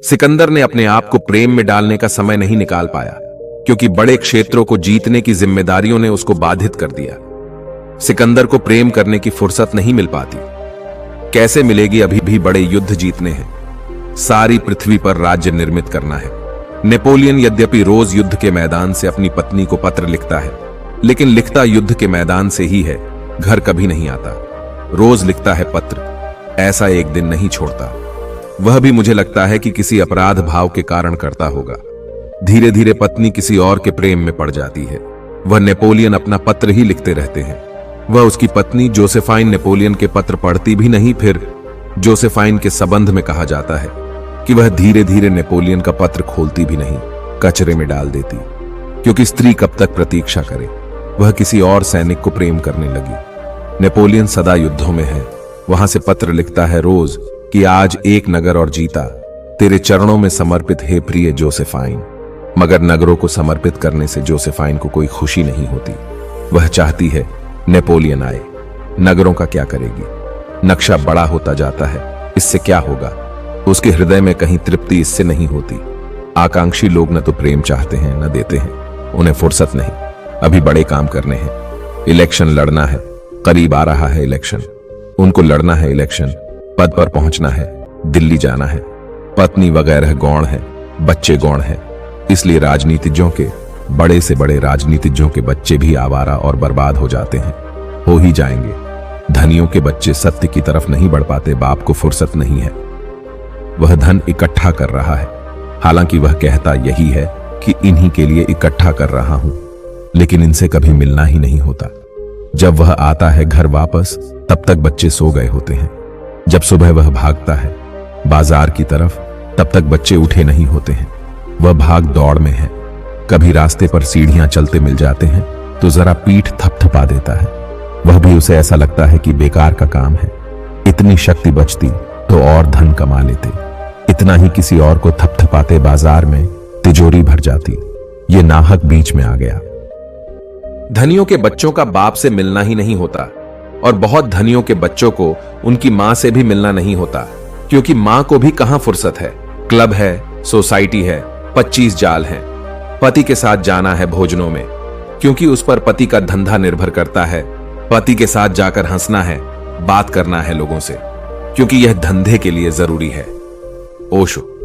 सिकंदर ने अपने आप को प्रेम में डालने का समय नहीं निकाल पाया, क्योंकि बड़े क्षेत्रों को जीतने की जिम्मेदारियों ने उसको बाधित कर दिया। सिकंदर को प्रेम करने की फुर्सत नहीं मिल पाती। कैसे मिलेगी, अभी भी बड़े युद्ध जीतने हैं, सारी पृथ्वी पर राज्य निर्मित करना है। नेपोलियन यद्यपि रोज युद्ध के मैदान से अपनी पत्नी को पत्र लिखता है, लेकिन लिखता युद्ध के मैदान से ही है, घर कभी नहीं आता। रोज लिखता है पत्र, ऐसा एक दिन नहीं छोड़ता। वह भी मुझे लगता है कि किसी अपराध भाव के कारण करता होगा। धीरे धीरे पत्नी किसी और के प्रेम में पड़ जाती है। वह नेपोलियन अपना पत्र ही लिखते रहते हैं। वह उसकी पत्नी जोसेफाइन नेपोलियन के पत्र पढ़ती भी नहीं। फिर जोसेफाइन के संबंध में कहा जाता है कि वह धीरे धीरे नेपोलियन का पत्र खोलती भी नहीं, कचरे में डाल देती, क्योंकि स्त्री कब तक प्रतीक्षा करे। वह किसी और सैनिक को प्रेम करने लगी। नेपोलियन सदा युद्धों में है। वहां से पत्र लिखता है रोज कि आज एक नगर और जीता, तेरे चरणों में समर्पित है प्रिय जोसेफाइन। मगर नगरों को समर्पित करने से जोसेफाइन को कोई खुशी नहीं होती। वह चाहती है नेपोलियन आए। नगरों का क्या करेगी? नक्शा बड़ा होता जाता है, इससे क्या होगा? उसके हृदय में कहीं तृप्ति इससे नहीं होती। आकांक्षी लोग न तो प्रेम चाहते हैं न देते हैं। उन्हें फुर्सत नहीं, अभी बड़े काम करने हैं। इलेक्शन लड़ना है, करीब आ रहा है इलेक्शन। उनको लड़ना है इलेक्शन, पद पर पहुंचना है, दिल्ली जाना है। पत्नी वगैरह गौण है, बच्चे गौण है। इसलिए राजनीतिज्ञों के, बड़े से बड़े राजनीतिज्ञों के बच्चे भी आवारा और बर्बाद हो जाते हैं, हो ही जाएंगे। धनियों के बच्चे सत्य की तरफ नहीं बढ़ पाते। बाप को फुर्सत नहीं है। वह धन इकट्ठा कर रहा है, हालांकि वह कहता यही है कि इन्हीं के लिए इकट्ठा कर रहा हूं, लेकिन इनसे कभी मिलना ही नहीं होता। जब वह आता है घर वापस, तब तक बच्चे सो गए होते हैं। जब सुबह वह भागता है बाजार की तरफ, तब तक बच्चे उठे नहीं होते हैं। वह भाग दौड़ में है। कभी रास्ते पर सीढ़ियां चलते मिल जाते हैं तो जरा पीठ थपथपा देता है। वह भी उसे ऐसा लगता है कि बेकार का काम है। इतनी शक्ति बचती तो और धन कमा लेते। इतना ही किसी और को थपथपाते बाजार में तिजोरी भर जाती। ये नाहक बीच में आ गया। धनियों के बच्चों का बाप से मिलना ही नहीं होता, और बहुत धनियों के बच्चों को उनकी मां से भी मिलना नहीं होता, क्योंकि मां को भी कहां फुर्सत है। क्लब है, सोसाइटी है, 25 जाल हैं। पति के साथ जाना है भोजनों में, क्योंकि उस पर पति का धंधा निर्भर करता है। पति के साथ जाकर हंसना है, बात करना है लोगों से, क्योंकि यह धंधे के लिए जरूरी है। ओशो।